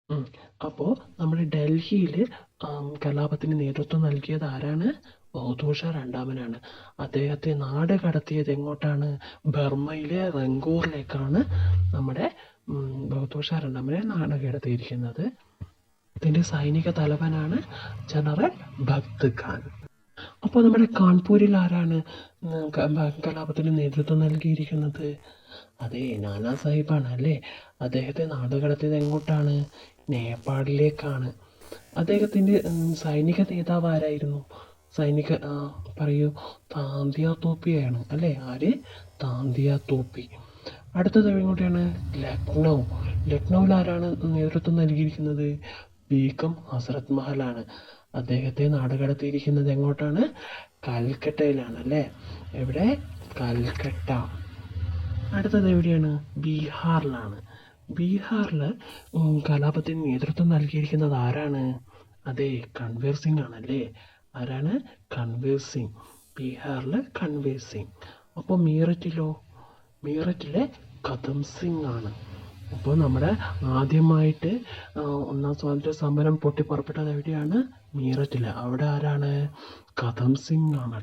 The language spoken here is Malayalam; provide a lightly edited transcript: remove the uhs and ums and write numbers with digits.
ഉം. അപ്പോൾ നമ്മുടെ ഡൽഹിയിൽ കലാപത്തിന് നേതൃത്വം നൽകിയത് ആരാണ്? ബഹദൂർ ഷാ രണ്ടാമനാണ്. അദ്ദേഹത്തെ നാട് കടത്തിയത് എങ്ങോട്ടാണ്? ബർമ്മയിലെ റങ്കൂറിലേക്കാണ് നമ്മുടെ ബഹദൂർ ഷാ രണ്ടാമനെ നാട് കടത്തിയിരിക്കുന്നത്. ഇതിൻ്റെ സൈനിക തലവനാണ് ജനറൽ ഭഗത് ഖാൻ. അപ്പോൾ നമ്മുടെ കാൺപൂരിൽ ആരാണ് കലാപത്തിന് നേതൃത്വം നൽകിയിരിക്കുന്നത്? അതെ, നാനാ സാഹിബാണ് അല്ലേ. അദ്ദേഹത്തെ നാടുകടത്തിയത് എങ്ങോട്ടാണ്? നേപ്പാളിലേക്കാണ്. അദ്ദേഹത്തിൻ്റെ സൈനിക നേതാവ് ആരായിരുന്നു? പറയൂ. താന്തിയ തോപ്പിയാണ് അല്ലേ. ആര്? താന്തിയ തോപ്പി. അടുത്തത് എങ്ങോട്ടാണ്? ലക്നൗ. ലക്നൗവിൽ ആരാണ് നേതൃത്വം നൽകിയിരിക്കുന്നത്? ബീഗം ഹസ്രത് മഹലാണ്. അദ്ദേഹത്തെ നാടുകടത്തിയിരിക്കുന്നത് എങ്ങോട്ടാണ്? കൽക്കട്ടയിലാണ് അല്ലേ. എവിടെ? കൽക്കട്ട. അടുത്തത് എവിടെയാണ്? ബീഹാറിലാണ്. ബീഹാറിൽ കലാപത്തിന് നേതൃത്വം നൽകിയിരിക്കുന്നത് ആരാണ്? അതെ, കൺവീർ സിംഗ് ആണല്ലേ. ആരാണ്? കൺവീർ സിംഗ്. ബീഹാറിൽ കൺവീർ സിംഗ്. അപ്പോൾ മീററ്റിലോ? മീററ്റിലെ കദം സിംഗ് ആണ്. അപ്പോൾ നമ്മുടെ ആദ്യമായിട്ട് ഒന്നാം സ്വാതന്ത്ര്യ സമരം പൊട്ടിപ്പുറപ്പെട്ടത് എവിടെയാണ്? മീററ്റിൽ. അവിടെ ആരാണ്? കദം സിംഗ് ആണ്.